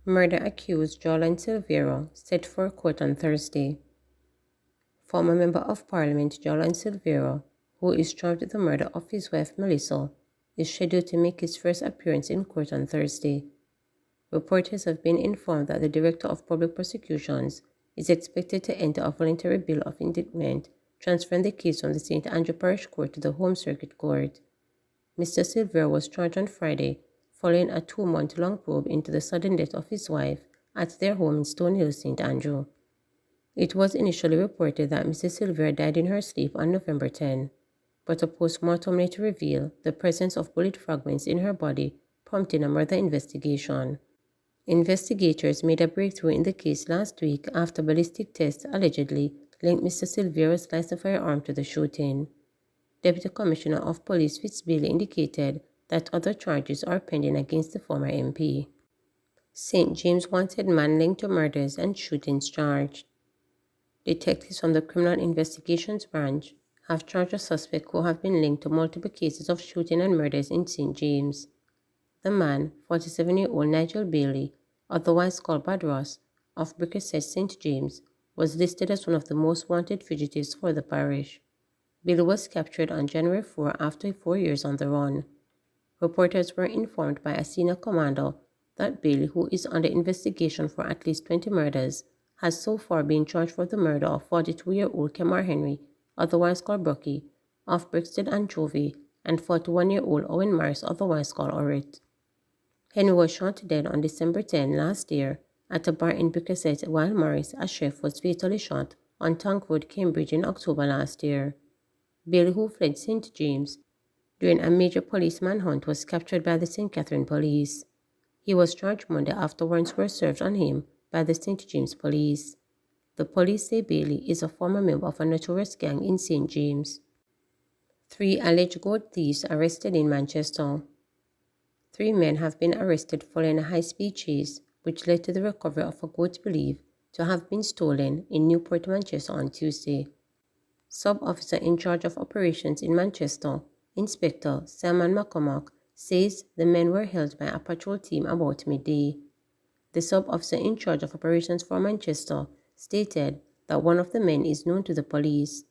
Murder accused Jolan Silvero set for court on Thursday. Former Member of Parliament Jolan Silvero, who is charged with the murder of his wife Melissa, is scheduled to make his first appearance in court on Thursday. Reporters have been informed that the Director of Public Prosecutions is expected to enter a voluntary bill of indictment, transferring the case from the St. Andrew Parish Court to the Home Circuit Court. Mr. Silvero was charged on Friday following a 2-month-long probe into the sudden death of his wife at their home in Stonehill, St. Andrew. It was initially reported that Mrs. Silvero died in her sleep on November 10, but a post-mortem later revealed the presence of bullet fragments in her body, prompting a murder investigation. Investigators made a breakthrough in the case last week after ballistic tests allegedly linked Mr. Silvero's licensed firearm to the shooting. Deputy Commissioner of Police Bailey indicated that other charges are pending against the former MP. St. James wanted man linked to murders and shootings charged. Detectives from the Criminal Investigations Branch have charged a suspect who have been linked to multiple cases of shooting and murders in St. James. The man, 47-year-old Nigel Bailey, otherwise called Bad Ross, of Brickasset, St. James, was listed as one of the most wanted fugitives for the parish. Bailey was captured on January 4 after 4 years on the run. Reporters were informed by a senior commander that Bailey, who is under investigation for at least 20 murders, has so far been charged for the murder of 42-year-old Kemar Henry, otherwise called Brocky, of Brixton Anchovy, and 41-year-old Owen Morris, otherwise called Orrit. Henry was shot dead on December 10 last year at a bar in Brickasset, while Morris, a chef, was fatally shot on Tank Road, Cambridge in October last year. Bailey, who fled St. James during a major police manhunt, was captured by the St. Catherine Police. He was charged Monday after warrants were served on him by the St. James Police. The police say Bailey is a former member of a notorious gang in St. James. 3 alleged goat thieves arrested in Manchester. 3 men have been arrested following a high-speed chase which led to the recovery of a goat believed to have been stolen in Newport, Manchester on Tuesday. Sub-officer in charge of operations in Manchester, Inspector Simon McCormack, says the men were held by a patrol team about midday. The sub-officer in charge of operations for Manchester stated that one of the men is known to the police.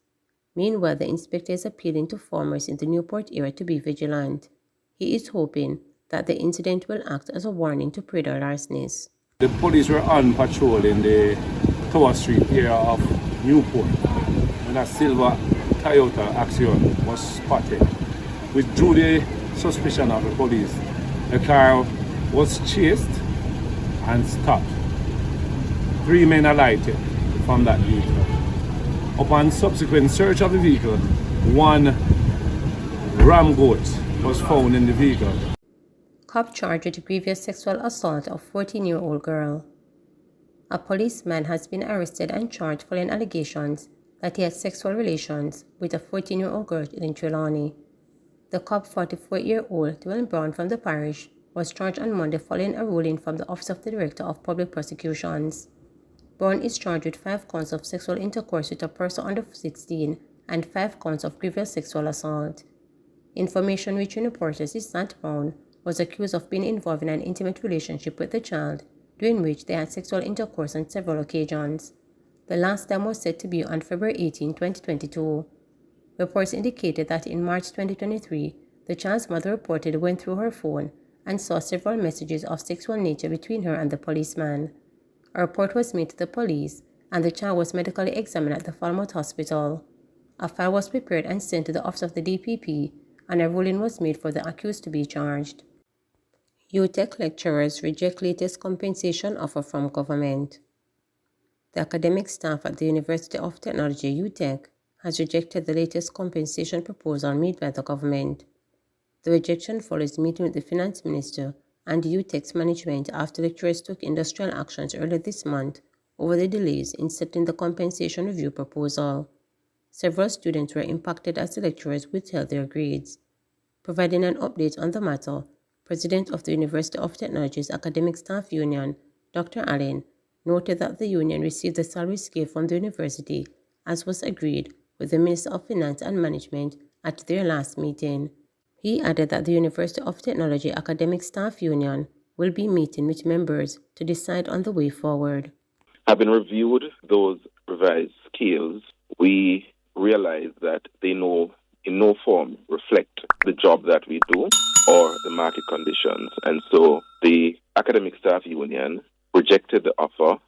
Meanwhile, the inspector is appealing to farmers in the Newport area to be vigilant. He is hoping that the incident will act as a warning to predatory larcenies. The police were on patrol in the Tower Street area of Newport when a silver Toyota Axion was spotted. With due the suspicion of the police, the car was chased and stopped. 3 men alighted from that vehicle. Upon subsequent search of the vehicle, 1 ram goat was found in the vehicle. Cop charged with grievous sexual assault of 14-year-old girl. A policeman has been arrested and charged following allegations that he had sexual relations with a 14-year-old girl in Trelawney. The cop, 44-year-old Dwayne Brown from the parish, was charged on Monday following a ruling from the Office of the Director of Public Prosecutions. Brown is charged with 5 counts of sexual intercourse with a person under 16 and 5 counts of grievous sexual assault. Information reaching reporters is that Brown was accused of being involved in an intimate relationship with the child, during which they had sexual intercourse on several occasions. The last time was said to be on February 18, 2022. Reports indicated that in March 2023, the child's mother reported went through her phone and saw several messages of sexual nature between her and the policeman. A report was made to the police, and the child was medically examined at the Falmouth Hospital. A file was prepared and sent to the office of the DPP, and a ruling was made for the accused to be charged. UTTech lecturers reject latest compensation offer from government. The academic staff at the University of Technology, UTTech, has rejected the latest compensation proposal made by the government. The rejection follows meeting with the Finance Minister and UTTech's management after lecturers took industrial actions earlier this month over the delays in settling the compensation review proposal. Several students were impacted as the lecturers withheld their grades. Providing an update on the matter, President of the University of Technology's Academic Staff Union, Dr. Allen, noted that the union received the salary scale from the university as was agreed with the Minister of Finance and Management at their last meeting. He added that the University of Technology Academic Staff Union will be meeting with members to decide on the way forward. Having reviewed those revised scales, we realize that they in no form reflect the job that we do or the market conditions. And so the Academic Staff Union rejected the offer.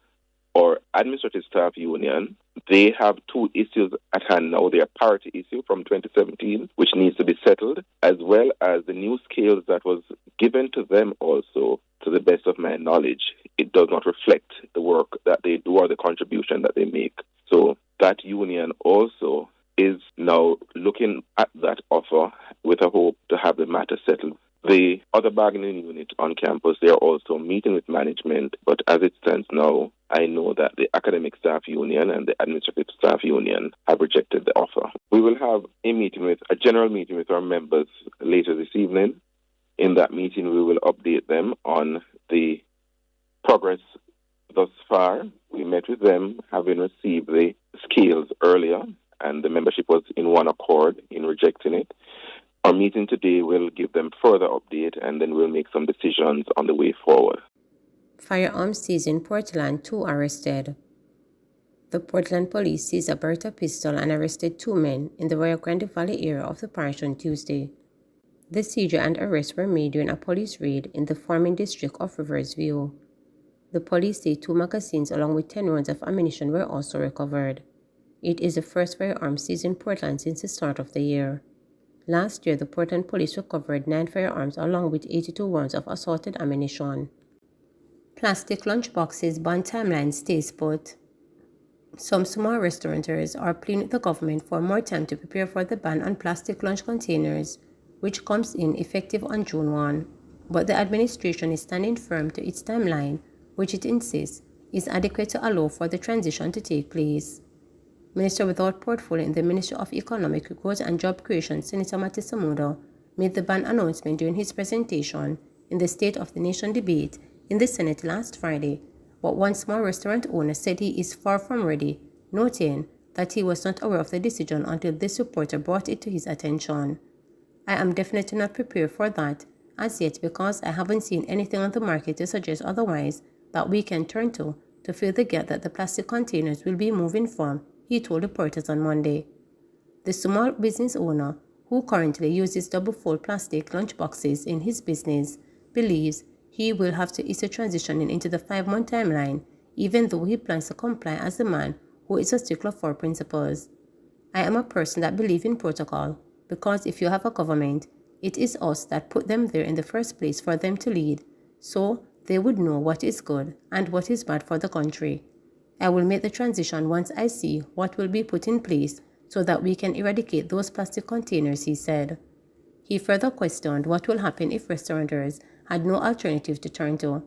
Or Administrative Staff Union, they have two issues at hand now. Their parity issue from 2017, which needs to be settled, as well as the new scales that was given to them also, to the best of my knowledge. It does not reflect the work that they do or the contribution that they make. So that union also is now looking at that offer with a hope to have the matter settled. The other bargaining unit on campus, they are also meeting with management, but as it stands now, I know that the Academic Staff Union and the Administrative Staff Union have rejected the offer. We will have a general meeting with our members later this evening. In that meeting, we will update them on the progress thus far. We met with them, having received the scales earlier, and the membership was in one accord in rejecting it. Our meeting today will give them further update, and then we'll make some decisions on the way forward. Firearm seized in Portland, 2 arrested. The Portland police seized a Beretta pistol and arrested 2 men in the Rio Grande Valley area of the parish on Tuesday. The seizure and arrest were made during a police raid in the farming district of Riversview. The police say 2 magazines along with 10 rounds of ammunition were also recovered. It is the first firearm seized in Portland since the start of the year. Last year, the Portland police recovered 9 firearms along with 82 rounds of assorted ammunition. Plastic lunchboxes ban timeline stays put. Some small restaurateurs are pleading with the government for more time to prepare for the ban on plastic lunch containers, which comes in effective on June 1. But the administration is standing firm to its timeline, which it insists is adequate to allow for the transition to take place. Minister without portfolio in the Ministry of Economic Growth and Job Creation, Senator Matty Samuda, made the ban announcement during his presentation in the State of the Nation debate in the Senate last Friday, but one small restaurant owner said he is far from ready, noting that he was not aware of the decision until this reporter brought it to his attention. I am definitely not prepared for that as yet because I haven't seen anything on the market to suggest otherwise that we can turn to fill the gap that the plastic containers will be moving from, he told reporters on Monday. The small business owner, who currently uses double-fold plastic lunchboxes in his business, believes he will have to ease transitioning into the 5-month timeline, even though he plans to comply as the man who is a stickler for principles. I am a person that believes in protocol, because if you have a government, it is us that put them there in the first place for them to lead, so they would know what is good and what is bad for the country. I will make the transition once I see what will be put in place so that we can eradicate those plastic containers, he said. He further questioned what will happen if restaurateurs had no alternative to turn to.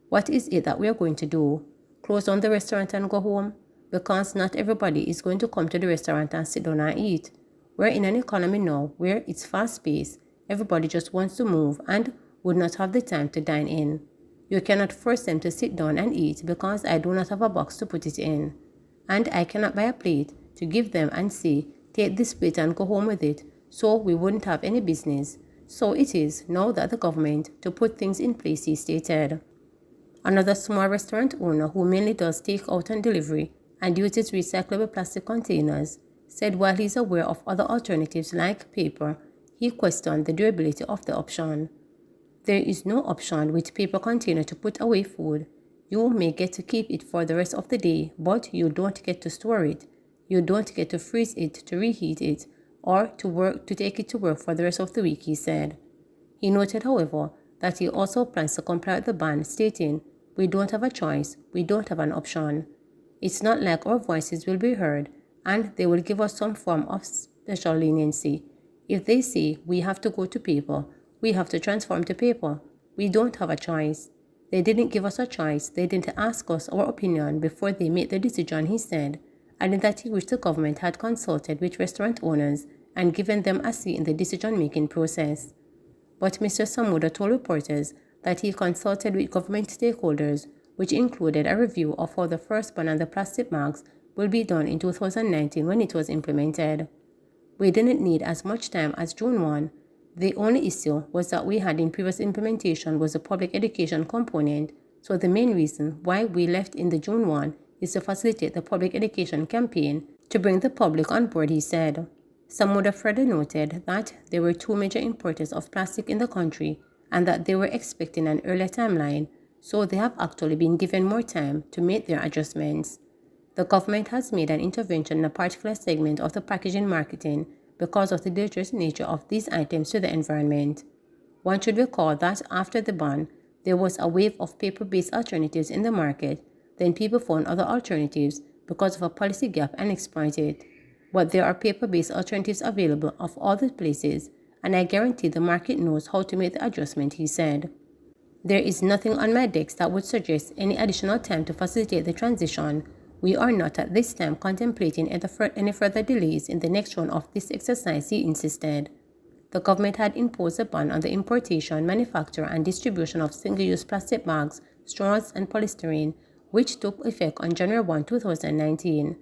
What is it that we are going to do? Close down the restaurant and go home? Because not everybody is going to come to the restaurant and sit down and eat. We're in an economy now where it's fast-paced. Everybody just wants to move and would not have the time to dine in. You cannot force them to sit down and eat because I do not have a box to put it in. And I cannot buy a plate to give them and say, take this plate and go home with it, so we wouldn't have any business. So it is now that the government to put things in place, he stated. Another small restaurant owner who mainly does takeout and delivery and uses recyclable plastic containers said while he's aware of other alternatives like paper, he questioned the durability of the option. There is no option with paper container to put away food. You may get to keep it for the rest of the day, but you don't get to store it. You don't get to freeze it, to reheat it, or to take it to work for the rest of the week, he said. He noted, however, that he also plans to comply with the ban, stating, we don't have a choice, we don't have an option. It's not like our voices will be heard, and they will give us some form of special leniency. If they say we have to go to paper, we have to transform to paper. We don't have a choice. They didn't give us a choice. They didn't ask us our opinion before they made the decision, he said, adding that he wished the government had consulted with restaurant owners and given them a say in the decision-making process. But Mr. Samuda told reporters that he consulted with government stakeholders which included a review of how the first ban on the plastic bags will be done in 2019 when it was implemented. We didn't need as much time as June 1. The only issue was that we had in previous implementation was the public education component, so the main reason why we left in the June 1 is to facilitate the public education campaign to bring the public on board, he said. Some would have further noted that there were 2 major importers of plastic in the country and that they were expecting an earlier timeline, so they have actually been given more time to make their adjustments. The government has made an intervention in a particular segment of the packaging marketing because of the dangerous nature of these items to the environment. One should recall that after the ban, there was a wave of paper-based alternatives in the market, then people found other alternatives because of a policy gap and exploited it. But there are paper-based alternatives available of all the places, and I guarantee the market knows how to make the adjustment, he said. There is nothing on my decks that would suggest any additional time to facilitate the transition. We are not at this time contemplating any further delays in the next round of this exercise, he insisted. The government had imposed a ban on the importation, manufacture, and distribution of single-use plastic bags, straws, and polystyrene, which took effect on January 1, 2019.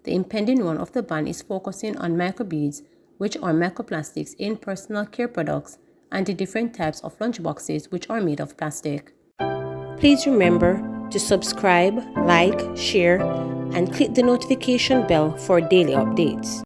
The impending one of the ban is focusing on microbeads, which are microplastics in personal care products, and the different types of lunchboxes which are made of plastic. Please remember to subscribe, like, share, and click the notification bell for daily updates.